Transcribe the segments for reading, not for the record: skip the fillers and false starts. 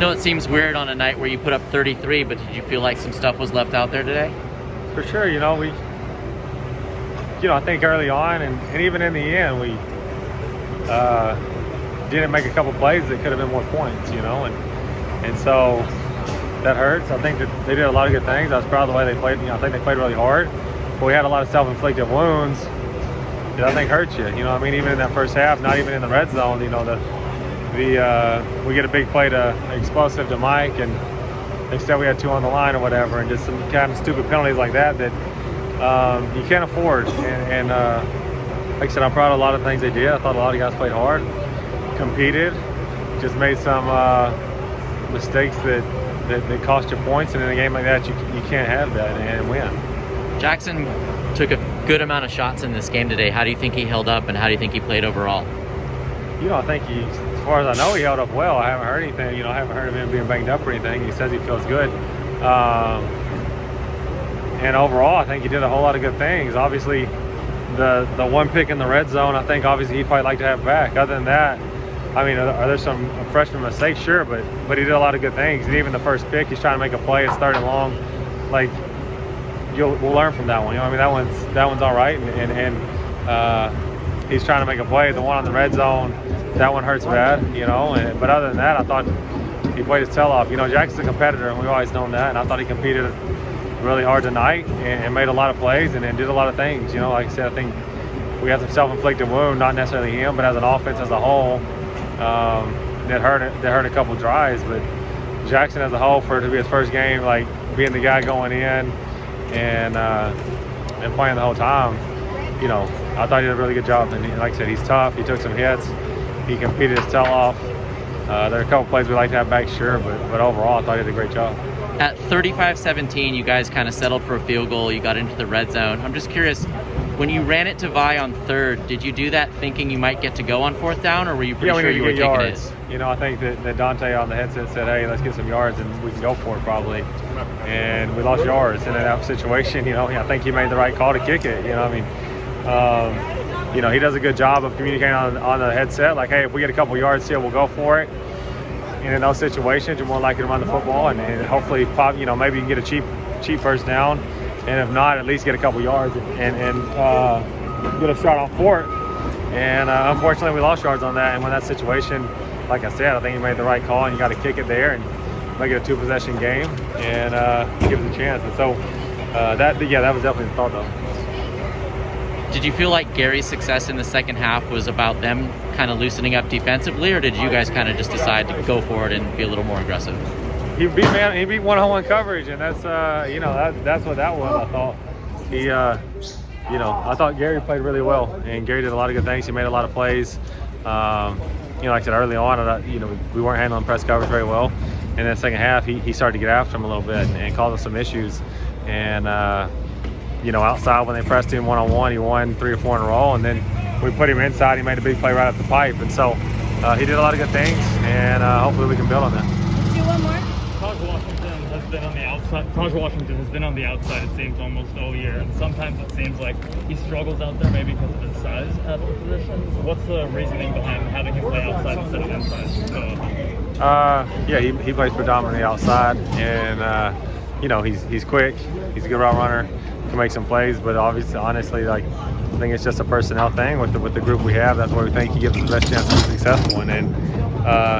know it seems weird on a night where you put up 33, but did you feel like some stuff was left out there today? For sure, I think early on and even in the end, we didn't make a couple plays that could have been more points, and so that hurts. I think that they did a lot of good things. I was proud of the way they played. I think they played really hard, but we had a lot of self-inflicted wounds that I think hurt you. Even in that first half, not even in the red zone, we get a big play explosive to Mike, and instead we had 2 on the line or whatever, and just some kind of stupid penalties like that you can't afford. And like I said, I'm proud of a lot of things they did. I thought a lot of guys played hard, competed, just made some mistakes that cost you points. And in a game like that, you can't have that and win. Jaxson took a good amount of shots in this game today. How do you think he held up, and how do you think he played overall? I think as far as I know, he held up well. I haven't heard anything. I haven't heard of him being banged up or anything. He says he feels good. And overall, I think he did a whole lot of good things. Obviously, the one pick in the red zone, I think obviously he'd probably like to have back. Other than that, are there some freshman mistakes? Sure, but he did a lot of good things. And even the first pick, he's trying to make a play. It's 3rd and long. We'll learn from that one. That one's all right. And he's trying to make a play. The one on the red zone, that one hurts bad. But other than that, I thought he played his tail off. Jackson's a competitor, and we've always known that. And I thought he competed really hard tonight and made a lot of plays and did a lot of things. Like I said, I think we had some self-inflicted wound, not necessarily him, but as an offense as a whole, that hurt a couple drives. But Jaxson as a whole, for it to be his first game, like being the guy going in and playing the whole time, I thought he did a really good job. And like I said, he's tough. He took some hits. He competed his tail off. There are a couple plays we'd like to have back, sure, but overall, I thought he did a great job. At 35-17, you guys kind of settled for a field goal. You got into the red zone. I'm just curious, when you ran it to Vi on 3rd, did you do that thinking you might get to go on 4th down, or were you pretty sure you were taking yards. I think that Dante on the headset said, hey, let's get some yards and we can go for it probably. And we lost yards in that situation. I think he made the right call to kick it. He does a good job of communicating on the headset, like, hey, if we get a couple yards here, we'll go for it. And in those situations, you're more likely to run the football and hopefully maybe you can get a cheap first down. And if not, at least get a couple yards and get a shot on 4th. And unfortunately, we lost yards on that. And when that situation, like I said, I think you made the right call, and you got to kick it there and make it a 2-possession game and give us a chance. And so that was definitely the thought, though. Did you feel like Gary's success in the second half was about them kind of loosening up defensively, or did you guys kind of just decide to go for it and be a little more aggressive? He beat one-on-one coverage, and that's that's what that was. I thought I thought Gary played really well, and Gary did a lot of good things. He made a lot of plays. Like I said early on, we weren't handling press coverage very well. And in the second half, he started to get after him a little bit and caused us some issues. And outside when they pressed him one-on-one, he won 3 or 4 in a row, and then we put him inside. He made a big play right up the pipe, and so he did a lot of good things, and hopefully we can build on that. Let's do one more. Taj Washington has been on the outside, it seems, almost all year, and sometimes it seems like he struggles out there, maybe because of his size at the position. What's the reasoning behind having him play outside instead of inside? He plays predominantly outside, and he's quick. He's a good route runner. Can make some plays, but honestly, I think it's just a personnel thing with the group we have. That's where we think he gives us the best chance to be successful. And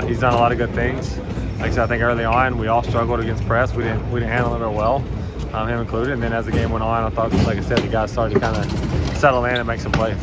he's done a lot of good things. Like I said, I think early on we all struggled against press. We didn't handle it very well, him included. And then as the game went on, I thought, like I said, the guys started to kind of settle in and make some plays.